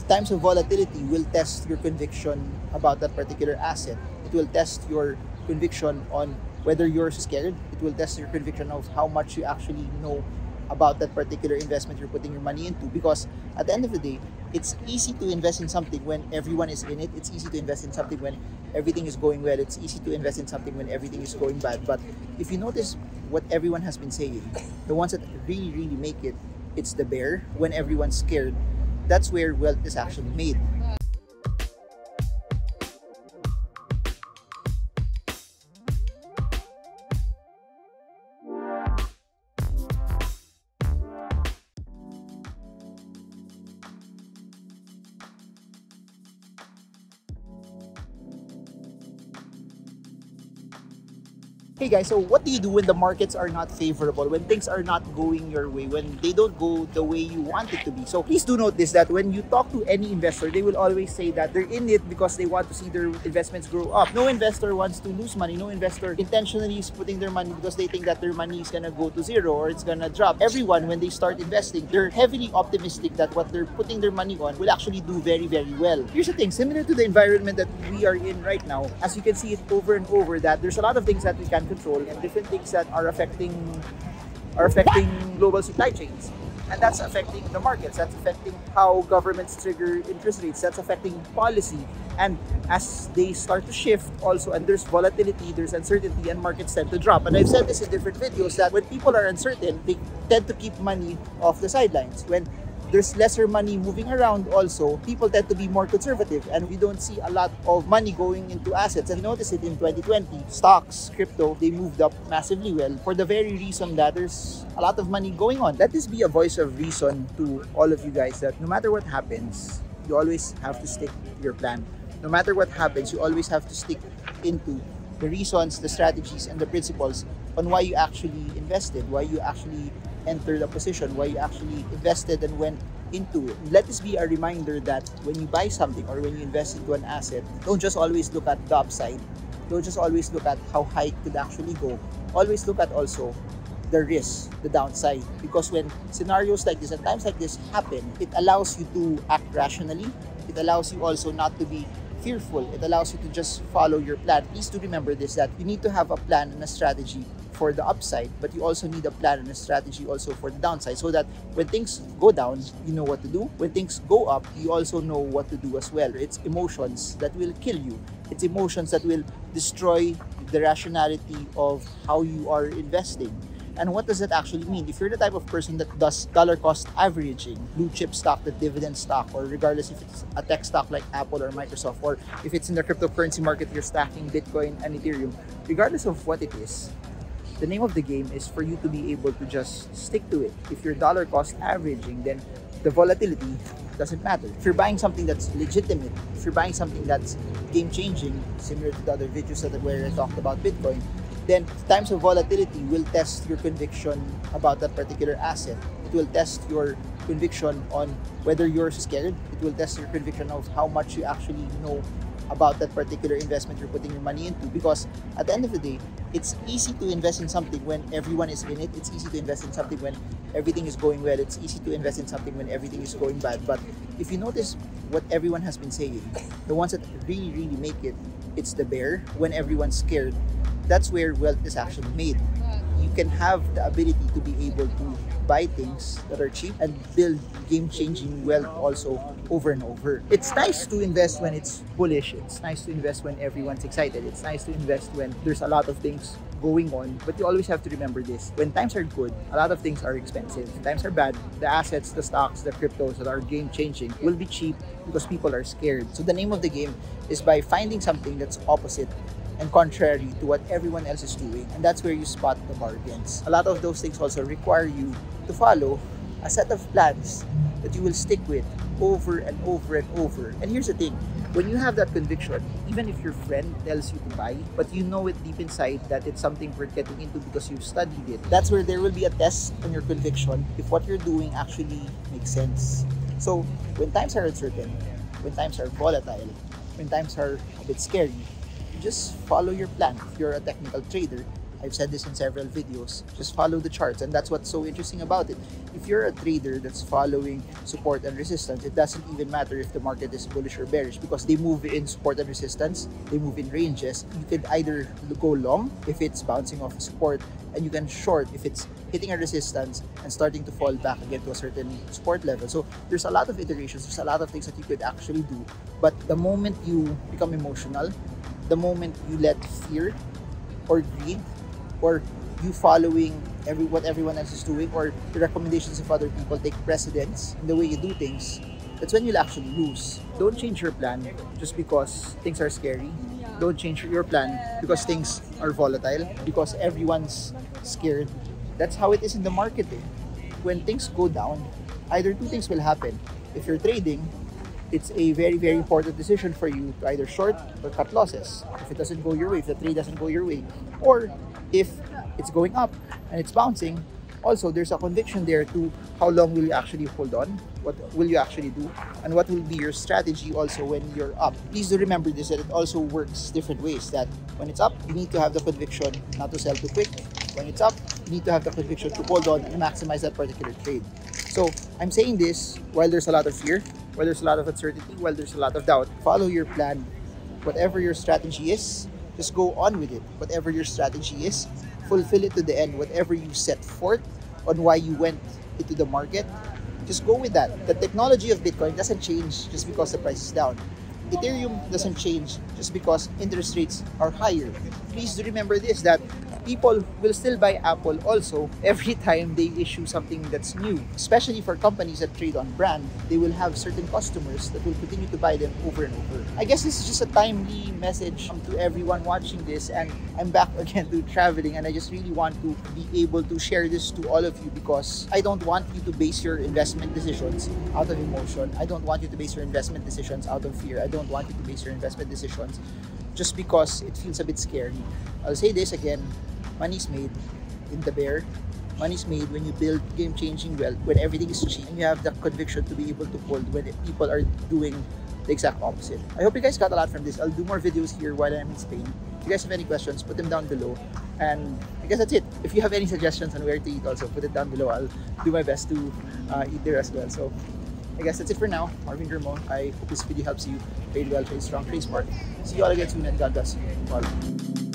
times of volatility will test your conviction about that particular asset. It will test your conviction on whether you're scared. It will test your conviction of how much you actually know about that particular investment you're putting your money into. Because at the end of the day, it's easy to invest in something when everyone is in it. It's easy to invest in something when everything is going well. It's easy to invest in something when everything is going bad. But if you notice what everyone has been saying, the ones that really make it, it's the bear. When everyone's scared, that's where wealth is actually made. Hey guys, so what do you do when the markets are not favorable, when things are not going your way, when they don't go the way you want it to be? So please do note this, that when you talk to any investor, they will always say that they're in it because they want to see their investments grow up. No investor wants to lose money. No investor intentionally is putting their money because they think that their money is gonna go to zero or it's gonna drop. Everyone, when they start investing, they're heavily optimistic that what they're putting their money on will actually do very well. Here's the thing, similar to the environment that we are in right now, as you can see it over and over, that there's a lot of things that we can control and different things that are affecting global supply chains, and that's affecting the markets, that's affecting how governments trigger interest rates, that's affecting policy. And as they start to shift also, and there's volatility, there's uncertainty, and markets tend to drop. And I've said this in different videos that when people are uncertain, they tend to keep money off the sidelines. When there's lesser money moving around also, people tend to be more conservative, and we don't see a lot of money going into assets. And you notice it in 2020, stocks, crypto, they moved up massively well for the very reason that there's a lot of money going on. Let this be a voice of reason to all of you guys, that no matter what happens, you always have to stick to your plan. No matter what happens, you always have to stick into the reasons, the strategies, and the principles on why you actually invested, why you actually entered a position, why you actually invested and went into it. Let this be a reminder that when you buy something or when you invest into an asset, don't just always look at the upside. Don't just always look at how high it could actually go. Always look at also the risk, the downside. Because when scenarios like this and times like this happen, it allows you to act rationally. It allows you also not to be fearful. It allows you to just follow your plan. Please do remember this, that you need to have a plan and a strategy for the upside, but you also need a plan and a strategy also for the downside, so that when things go down, you know what to do. When things go up, you also know what to do as well. It's emotions that will kill you. It's emotions that will destroy the rationality of how you are investing. And what does that actually mean? If you're the type of person that does dollar cost averaging, blue chip stock, the dividend stock, or regardless if it's a tech stock like Apple or Microsoft, or if it's in the cryptocurrency market, you're stacking Bitcoin and Ethereum, regardless of what it is, the name of the game is for you to be able to just stick to it. If you're dollar cost averaging, then the volatility doesn't matter. If you're buying something that's legitimate, if you're buying something that's game-changing, similar to the other videos where I talked about Bitcoin, then times of volatility will test your conviction about that particular asset. It will test your conviction on whether you're scared. It will test your conviction of how much you actually know about that particular investment you're putting your money into. Because at the end of the day, it's easy to invest in something when everyone is in it. It's easy to invest in something when everything is going well. It's easy to invest in something when everything is going bad. But if you notice what everyone has been saying, the ones that really make it, it's the bear. When everyone's scared, that's where wealth is actually made. You can have the ability to be able to buy things that are cheap and build game-changing wealth also over and over. It's nice to invest when it's bullish. It's nice to invest when everyone's excited. It's nice to invest when there's a lot of things going on. But you always have to remember this. When times are good, a lot of things are expensive. When times are bad, the assets, the stocks, the cryptos that are game-changing will be cheap because people are scared. So the name of the game is by finding something that's opposite and contrary to what everyone else is doing, and that's where you spot the bargains. A lot of those things also require you to follow a set of plans that you will stick with over and over and over. And here's the thing, when you have that conviction, even if your friend tells you to buy, but you know it deep inside that it's something worth getting into because you've studied it, that's where there will be a test on your conviction if what you're doing actually makes sense. So when times are uncertain, when times are volatile, when times are a bit scary, just follow your plan. If you're a technical trader, I've said this in several videos, just follow the charts, and that's what's so interesting about it. If you're a trader that's following support and resistance, it doesn't even matter if the market is bullish or bearish, because they move in support and resistance, they move in ranges. You could either go long if it's bouncing off support, and you can short if it's hitting a resistance and starting to fall back again to a certain support level. So there's a lot of iterations, there's a lot of things that you could actually do. But the moment you become emotional, the moment you let fear or greed or you following what everyone else is doing or the recommendations of other people take precedence in the way you do things, that's when you'll actually lose. Don't change your plan just because things are scary. Don't change your plan because things are volatile, because everyone's scared. That's how it is in the market. When things go down, either two things will happen. If you're trading, it's a very, very important decision for you to either short or cut losses if it doesn't go your way, if the trade doesn't go your way. Or if it's going up and it's bouncing, also there's a conviction there to how long will you actually hold on, what will you actually do, and what will be your strategy also when you're up. Please do remember this, that it also works different ways, that when it's up, you need to have the conviction not to sell too quick. When it's up, you need to have the conviction to hold on and maximize that particular trade. So I'm saying this while there's a lot of fear, while there's a lot of uncertainty, while there's a lot of doubt. Follow your plan. Whatever your strategy is, just go on with it. Whatever your strategy is, fulfill it to the end. Whatever you set forth on why you went into the market, just go with that. The technology of Bitcoin doesn't change just because the price is down. Ethereum doesn't change just because interest rates are higher. Please do remember this, that people will still buy Apple also every time they issue something that's new. Especially for companies that trade on brand, they will have certain customers that will continue to buy them over and over. I guess this is just a timely message to everyone watching this, and I'm back again to traveling, and I just really want to be able to share this to all of you, because I don't want you to base your investment decisions out of emotion. I don't want you to base your investment decisions out of fear. I don't want you to base your investment decisions just because it feels a bit scary. I'll say this again, money's made in the bear. Money's made when you build game-changing wealth, when everything is cheap, and you have the conviction to be able to hold when people are doing the exact opposite. I hope you guys got a lot from this. I'll do more videos here while I'm in Spain. If you guys have any questions, put them down below. And I guess that's it. If you have any suggestions on where to eat also, put it down below. I'll do my best to eat there as well. So I guess that's it for now. Marvingermo. I hope this video helps you trade well, trade strong, trade smart. See you all again soon, and God bless you all.